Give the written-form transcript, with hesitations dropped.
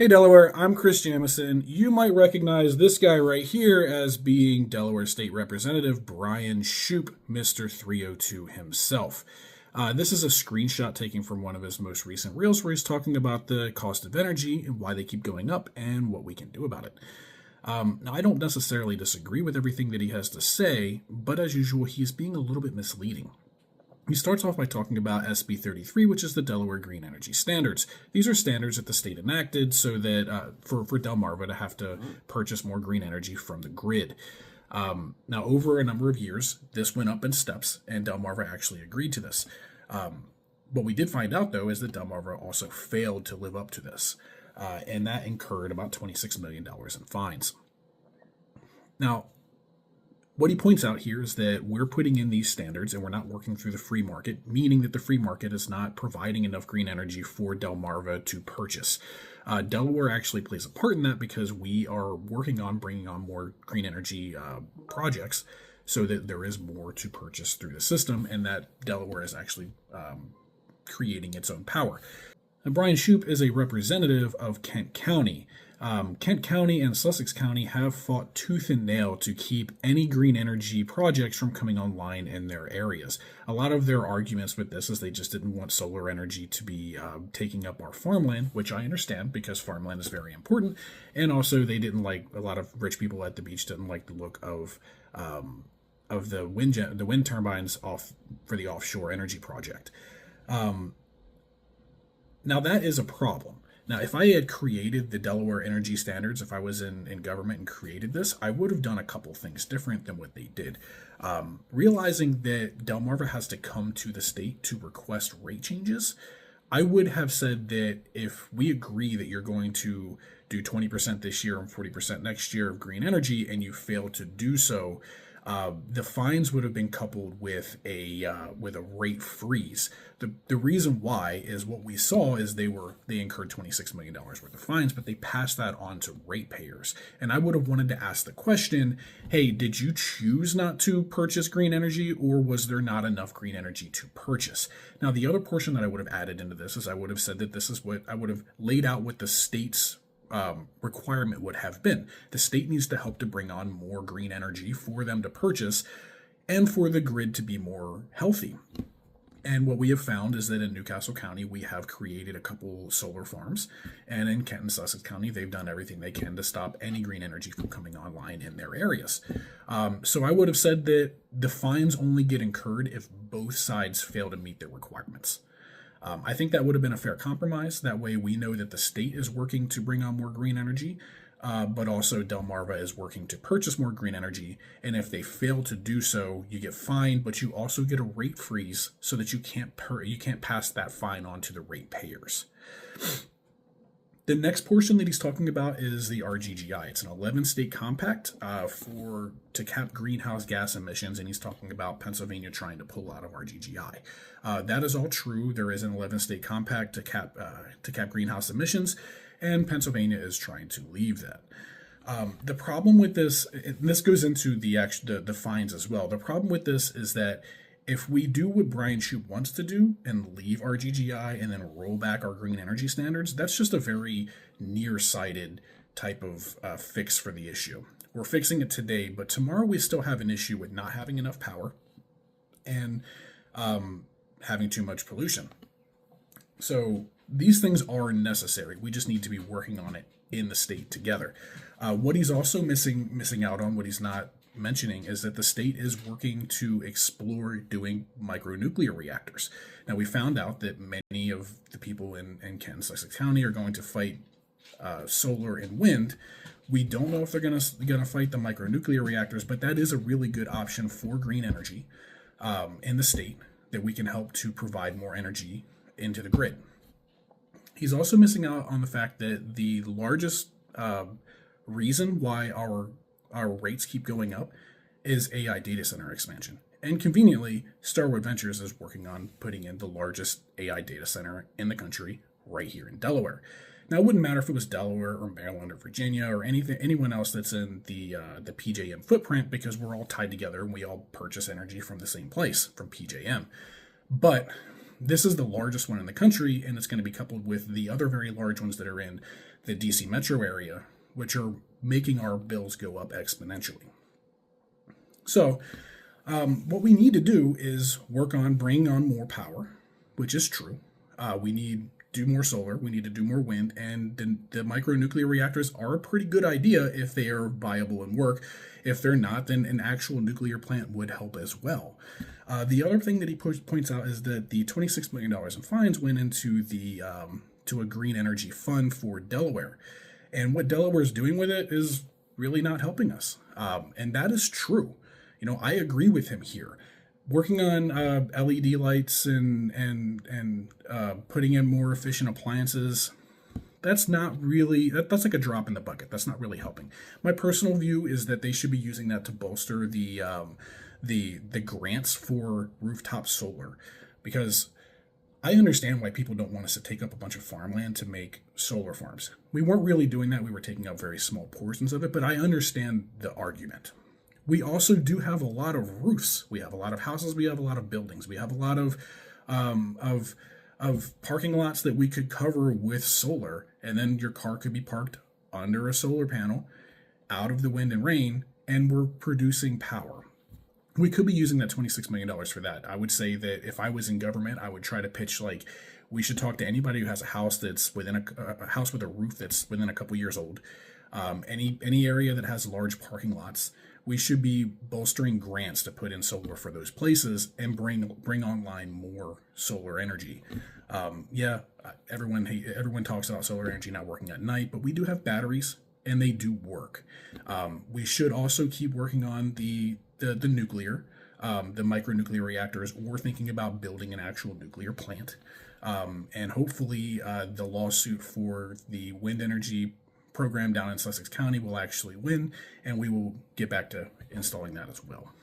Hey Delaware, I'm C.T.Jamison. You might recognize this guy right here as being Delaware State Representative Brian Shoup, Mr. 302 himself. This is a screenshot taken from one of his most recent reels where he's talking about the cost of energy and why they keep going up and what we can do about it. Now, I don't necessarily disagree with everything that he has to say, but as usual, he's being a little bit misleading. He starts off by talking about SB 33, which is the Delaware Green Energy Standards. These are standards that the state enacted so that for Delmarva to have to purchase more green energy from the grid. Now, over a number of years, this went up in steps, and Delmarva actually agreed to this. What we did find out, though, is that Delmarva also failed to live up to this, and that incurred about $26 million in fines. Now, what he points out here is that we're putting in these standards and we're not working through the free market, meaning that the free market is not providing enough green energy for Delmarva to purchase. Delaware actually plays a part in that because we are working on bringing on more green energy projects so that there is more to purchase through the system and that Delaware is actually creating its own power. Now, Brian Shoup is a representative of Kent County. Kent County and Sussex County have fought tooth and nail to keep any green energy projects from coming online in their areas. A lot of their arguments with this is they just didn't want solar energy to be taking up our farmland, which I understand because farmland is very important. And also they didn't like, a lot of rich people at the beach didn't like the look of the wind turbines off for the offshore energy project. Now that is a problem. Now, if I had created the Delaware Energy Standards, if I was in government and created this, I would have done a couple things different than what they did. Realizing that Delmarva has to come to the state to request rate changes, I would have said that if we agree that you're going to do 20% this year and 40% next year of green energy and you fail to do so, the fines would have been coupled with a rate freeze. The reason why is what we saw is they incurred $26 million worth of fines, but they passed that on to ratepayers. And I would have wanted to ask the question, hey, did you choose not to purchase green energy, or was there not enough green energy to purchase? Now, the other portion that I would have added into this is I would have said that this is what I would have laid out what the state's requirement would have been. The state needs to help to bring on more green energy for them to purchase and for the grid to be more healthy. And what we have found is that in Newcastle County, we have created a couple solar farms. And in Kent and Sussex County, they've done everything they can to stop any green energy from coming online in their areas. So I would have said that the fines only get incurred if both sides fail to meet their requirements. I think that would have been a fair compromise. That way we know that the state is working to bring on more green energy, but also Delmarva is working to purchase more green energy. And if they fail to do so, you get fined, but you also get a rate freeze so that you can't pass that fine on to the ratepayers. The next portion that he's talking about is the RGGI. It's an 11-state compact to cap greenhouse gas emissions, and he's talking about Pennsylvania trying to pull out of RGGI. That is all true. There is an 11-state compact to cap greenhouse emissions, and Pennsylvania is trying to leave that. The problem with this, and this goes into the fines as well. The problem with this is that if we do what Brian Shoup wants to do and leave RGGI and then roll back our green energy standards, that's just a very nearsighted type of fix for the issue. We're fixing it today, but tomorrow we still have an issue with not having enough power and having too much pollution. So these things are necessary. We just need to be working on it in the state together. What he's also missing out on, what he's not mentioning, is that the state is working to explore doing micronuclear reactors. Now, we found out that many of the people in Kent and Sussex County are going to fight solar and wind. We don't know if they're going to fight the micronuclear reactors, but that is a really good option for green energy in the state that we can help to provide more energy into the grid. He's also missing out on the fact that the largest reason why our rates keep going up is AI data center expansion. And conveniently, Starwood Ventures is working on putting in the largest AI data center in the country right here in Delaware. Now, it wouldn't matter if it was Delaware or Maryland or Virginia or anyone else that's in the PJM footprint, because we're all tied together and we all purchase energy from the same place, from PJM. But This is the largest one in the country, and it's going to be coupled with the other very large ones that are in the DC metro area, which are making our bills go up exponentially. So what we need to do is work on bringing on more power, which is true. We need to do more solar, we need to do more wind, and the micronuclear reactors are a pretty good idea if they are viable and work. If they're not, then an actual nuclear plant would help as well. The other thing that he points out is that the $26 million in fines went into the to a green energy fund for Delaware. And what Delaware is doing with it is really not helping us. And that is true. You know, I agree with him here. Working on LED lights and putting in more efficient appliances, that's not really, that's like a drop in the bucket. That's not really helping. My personal view is that they should be using that to bolster the grants for rooftop solar, because I understand why people don't want us to take up a bunch of farmland to make solar farms. We weren't really doing that. We were taking up very small portions of it, but I understand the argument. We also do have a lot of roofs. We have a lot of houses. We have a lot of buildings. We have a lot of parking lots that we could cover with solar, and then your car could be parked under a solar panel, out of the wind and rain, and we're producing power. We could be using that $26 million for that. I would say that if I was in government, I would try to pitch like, we should talk to anybody who has a house that's within a house with a roof that's within a couple years old. Any area that has large parking lots, we should be bolstering grants to put in solar for those places and bring online more solar energy. Everyone talks about solar energy not working at night, but we do have batteries and they do work. We should also keep working on the nuclear, the micronuclear reactors, or thinking about building an actual nuclear plant. And hopefully the lawsuit for the wind energy program down in Sussex County will actually win, and we will get back to installing that as well.